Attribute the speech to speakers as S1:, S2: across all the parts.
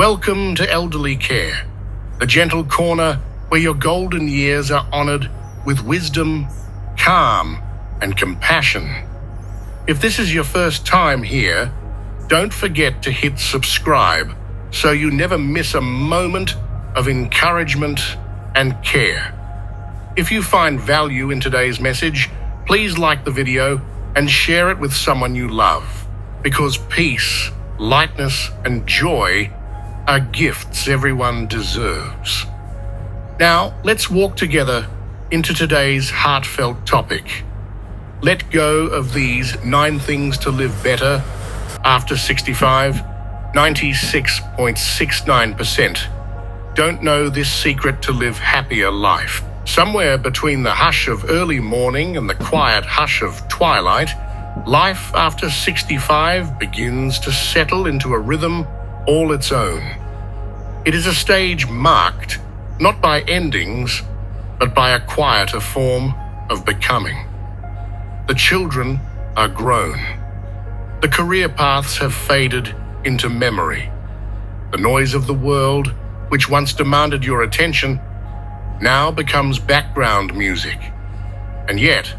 S1: Welcome to Elderly Care, the gentle corner where your golden years are honored with wisdom, calm, and compassion. If this is your first time here, don't forget to hit subscribe so you never miss a moment of encouragement and care. If you find value in today's message, please like the video and share it with someone you love, because peace, lightness, and joy are gifts everyone deserves. Now, let's walk together into today's heartfelt topic. Let go of these 9 things to live better after 65. 96.69% don't know this secret to live happier life. Somewhere between the hush of early morning and the quiet hush of twilight, life after 65 begins to settle into a rhythm all its own. It is a stage marked not by endings, but by a quieter form of becoming. The children are grown. The career paths have faded into memory. The noise of the world, which once demanded your attention, now becomes background music. And yet,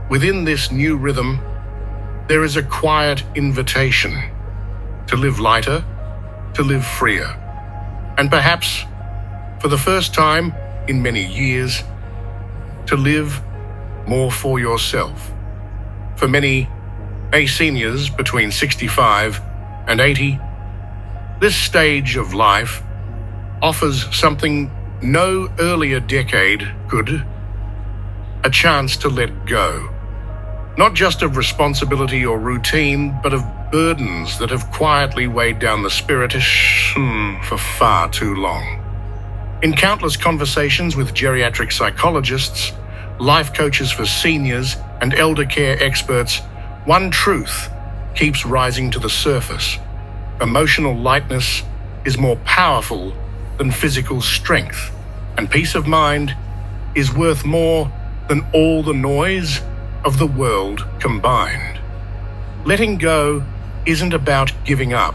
S1: within this new rhythm, there is a quiet invitation to live lighter, to live freer, and perhaps, for the first time in many years, to live more for yourself. For many seniors between 65 and 80, this stage of life offers something no earlier decade could: a chance to let go. Not just of responsibility or routine, but of burdens that have quietly weighed down the spirit for far too long. In countless conversations with geriatric psychologists, life coaches for seniors, and elder care experts, one truth keeps rising to the surface. Emotional lightness is more powerful than physical strength, and peace of mind is worth more than all the noise of the world combined. Letting go isn't about giving up.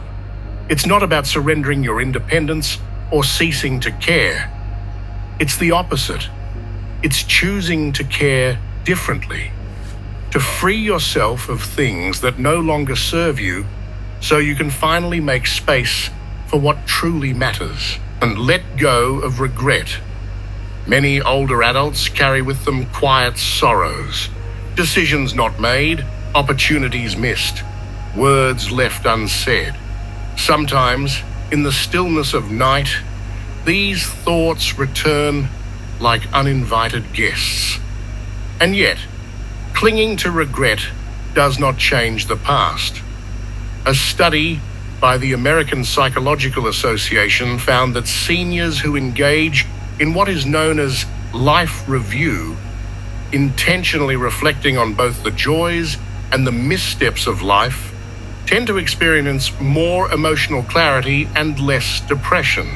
S1: It's not about surrendering your independence or ceasing to care. It's the opposite. It's choosing to care differently, to free yourself of things that no longer serve you so you can finally make space for what truly matters, and let go of regret. Many older adults carry with them quiet sorrows. Decisions not made, opportunities missed, words left unsaid. Sometimes, in the stillness of night, these thoughts return like uninvited guests. And yet, clinging to regret does not change the past. A study by the American Psychological Association found that seniors who engage in what is known as life review, intentionally reflecting on both the joys and the missteps of life, tend to experience more emotional clarity and less depression.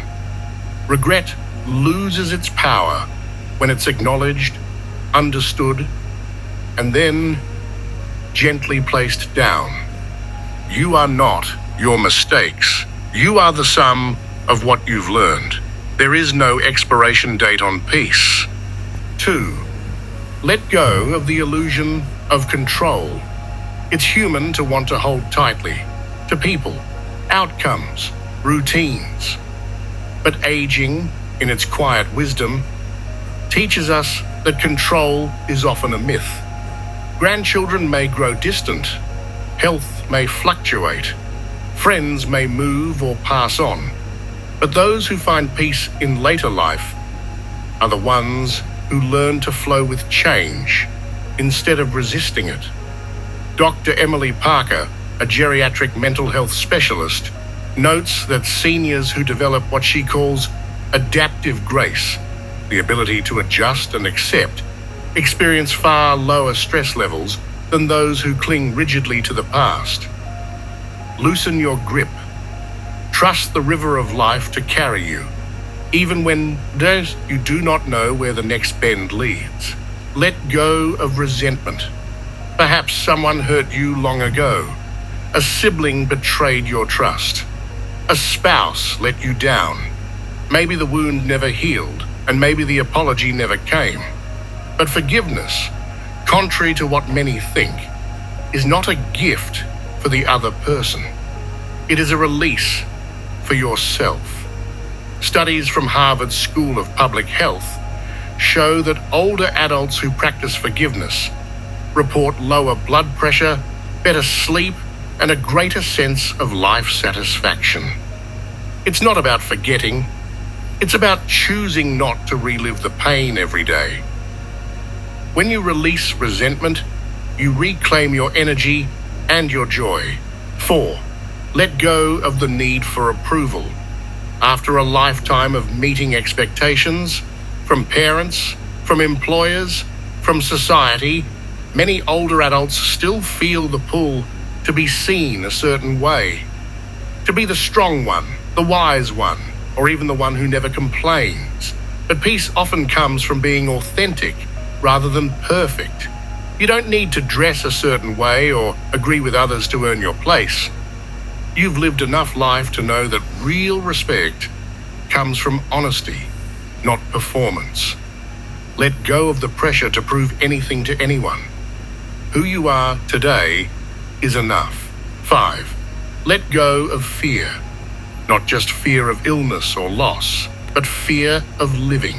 S1: Regret loses its power when it's acknowledged, understood, and then gently placed down. You are not your mistakes. You are the sum of what you've learned. There is no expiration date on peace. 2. Let go of the illusion of control. It's human to want to hold tightly to people, outcomes, routines. But aging, in its quiet wisdom, teaches us that control is often a myth. Grandchildren may grow distant, health may fluctuate, friends may move or pass on, but those who find peace in later life are the ones who learn to flow with change instead of resisting it. Dr. Emily Parker, a geriatric mental health specialist, notes that seniors who develop what she calls adaptive grace, the ability to adjust and accept, experience far lower stress levels than those who cling rigidly to the past. Loosen your grip. Trust the river of life to carry you, even when you do not know where the next bend leads. Let go of resentment. Perhaps someone hurt you long ago. A sibling betrayed your trust. A spouse let you down. Maybe the wound never healed, and maybe the apology never came. But forgiveness, contrary to what many think, is not a gift for the other person. It is a release for yourself. Studies from Harvard School of Public Health show that older adults who practice forgiveness report lower blood pressure, better sleep, and a greater sense of life satisfaction. It's not about forgetting. It's about choosing not to relive the pain every day. When you release resentment, you reclaim your energy and your joy. 4. Let go of the need for approval. After a lifetime of meeting expectations from parents, from employers, from society, many older adults still feel the pull to be seen a certain way, to be the strong one, the wise one, or even the one who never complains. But peace often comes from being authentic rather than perfect. You don't need to dress a certain way or agree with others to earn your place. You've lived enough life to know that real respect comes from honesty, not performance. Let go of the pressure to prove anything to anyone. Who you are today is enough. 5. Let go of fear. Not just fear of illness or loss, but fear of living.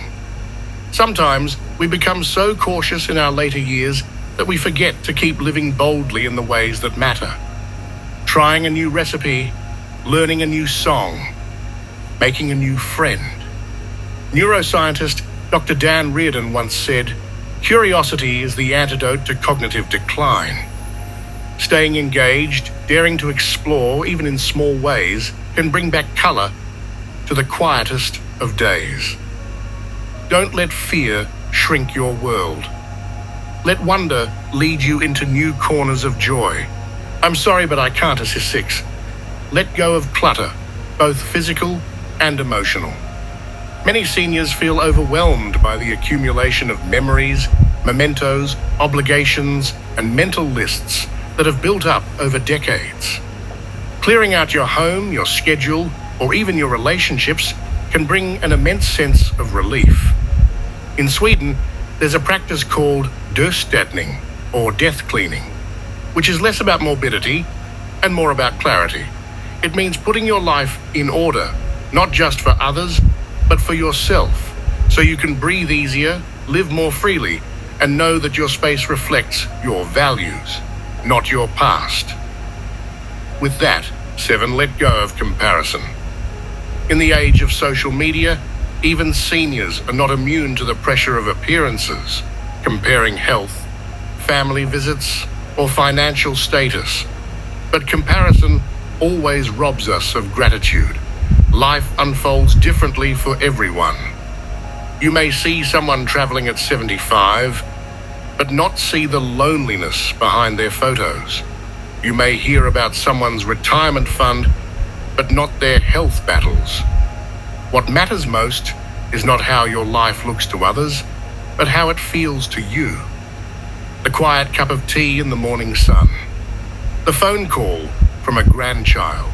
S1: Sometimes we become so cautious in our later years that we forget to keep living boldly in the ways that matter. Trying a new recipe, learning a new song, making a new friend. Neuroscientist Dr. Dan Reardon once said, "Curiosity is the antidote to cognitive decline." Staying engaged, daring to explore, even in small ways, can bring back color to the quietest of days. Don't let fear shrink your world. Let wonder lead you into new corners of joy. I'm sorry, but I can't assist 6. Let go of clutter, both physical and emotional. Many seniors feel overwhelmed by the accumulation of memories, mementos, obligations, and mental lists that have built up over decades. Clearing out your home, your schedule, or even your relationships can bring an immense sense of relief. In Sweden, there's a practice called dödsstädning, or death cleaning, which is less about morbidity and more about clarity. It means putting your life in order, not just for others, but for yourself, so you can breathe easier, live more freely, and know that your space reflects your values, not your past. With that, 7, let go of comparison. In the age of social media, even seniors are not immune to the pressure of appearances, comparing health, family visits, or financial status. But comparison always robs us of gratitude. Life unfolds differently for everyone. You may see someone traveling at 75, but not see the loneliness behind their photos. You may hear about someone's retirement fund, but not their health battles. What matters most is not how your life looks to others, but how it feels to you. The quiet cup of tea in the morning sun, the phone call from a grandchild,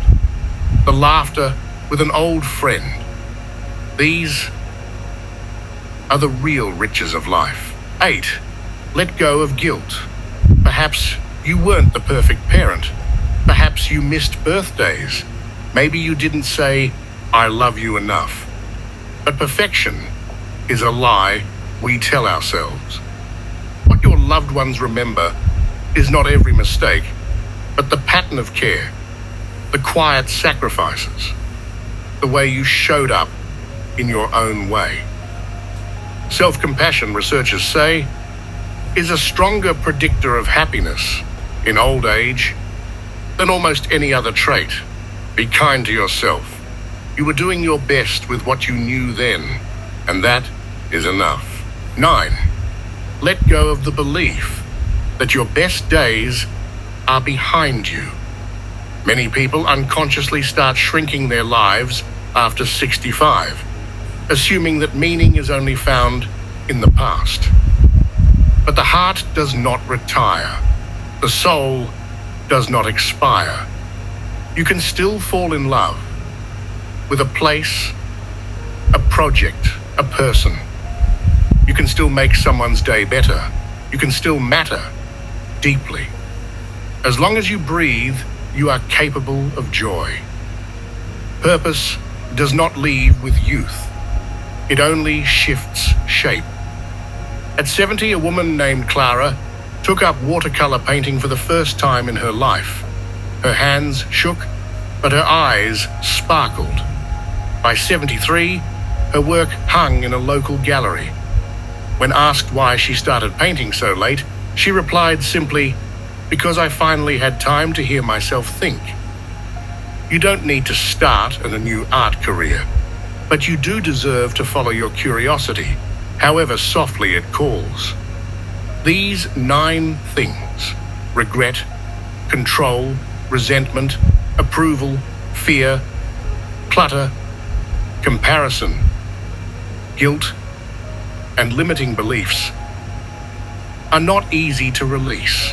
S1: the laughter with an old friend. These are the real riches of life. 8, let go of guilt. Perhaps you weren't the perfect parent. Perhaps you missed birthdays. Maybe you didn't say, "I love you" enough. But perfection is a lie we tell ourselves. What your loved ones remember is not every mistake, but the pattern of care, the quiet sacrifices, the way you showed up in your own way. Self-compassion, researchers say, is a stronger predictor of happiness in old age than almost any other trait. Be kind to yourself. You were doing your best with what you knew then, and that is enough. 9, let go of the belief that your best days are behind you. Many people unconsciously start shrinking their lives after 65, assuming that meaning is only found in the past. But the heart does not retire. The soul does not expire. You can still fall in love, with a place, a project, a person. You can still make someone's day better. You can still matter deeply. As long as you breathe, you are capable of joy. Purpose does not leave with youth. It only shifts shape. At 70, a woman named Clara took up watercolor painting for the first time in her life. Her hands shook, but her eyes sparkled. By 73, her work hung in a local gallery. When asked why she started painting so late, she replied simply, "Because I finally had time to hear myself think." You don't need to start a new art career, but you do deserve to follow your curiosity, however softly it calls. These 9 things: regret, control, resentment, approval, fear, clutter, comparison, guilt, and limiting beliefs, are not easy to release.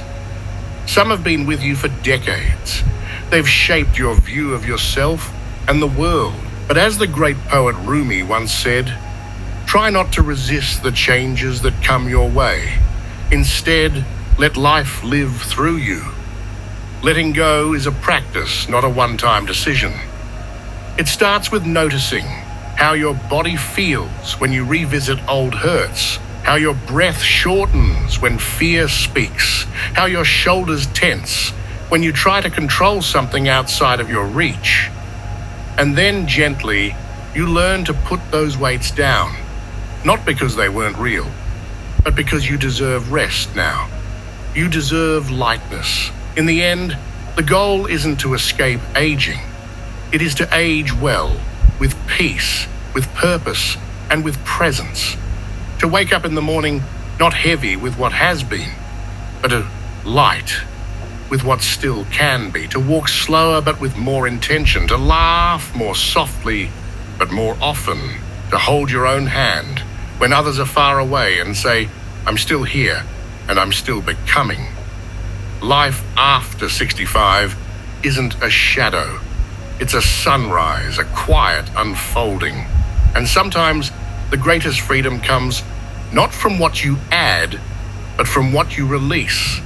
S1: Some have been with you for decades. They've shaped your view of yourself and the world. But as the great poet Rumi once said, try not to resist the changes that come your way. Instead, let life live through you. Letting go is a practice, not a one-time decision. It starts with noticing how your body feels when you revisit old hurts, how your breath shortens when fear speaks, how your shoulders tense when you try to control something outside of your reach. And then gently, you learn to put those weights down, not because they weren't real, but because you deserve rest now. You deserve lightness. In the end, the goal isn't to escape aging. It is to age well, with peace, with purpose, and with presence. To wake up in the morning not heavy with what has been, but light with what still can be. To walk slower but with more intention. To laugh more softly but more often. To hold your own hand when others are far away and say, I'm still here and I'm still becoming. Life after 65 isn't a shadow. It's a sunrise, a quiet unfolding. And sometimes the greatest freedom comes not from what you add, but from what you release.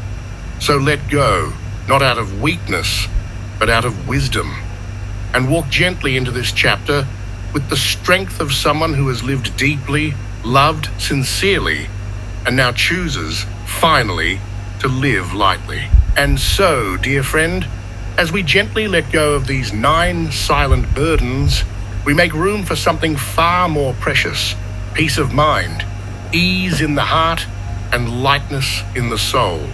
S1: So let go, not out of weakness, but out of wisdom. And walk gently into this chapter with the strength of someone who has lived deeply, loved sincerely, and now chooses, finally, to live lightly. And so, dear friend, as we gently let go of these 9 silent burdens, we make room for something far more precious: peace of mind, ease in the heart, and lightness in the soul.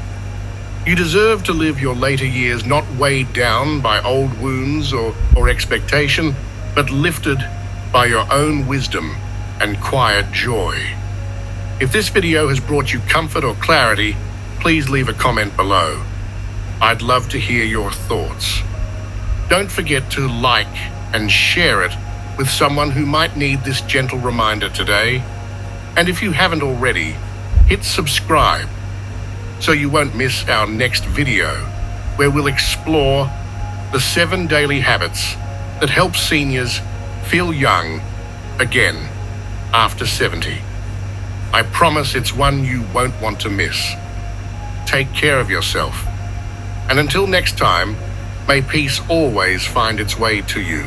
S1: You deserve to live your later years not weighed down by old wounds or expectation, but lifted by your own wisdom and quiet joy. If this video has brought you comfort or clarity, please leave a comment below. I'd love to hear your thoughts. Don't forget to like and share it with someone who might need this gentle reminder today. And if you haven't already, hit subscribe so you won't miss our next video, where we'll explore the 7 daily habits that help seniors feel young again after 70. I promise it's one you won't want to miss. Take care of yourself. And until next time, may peace always find its way to you.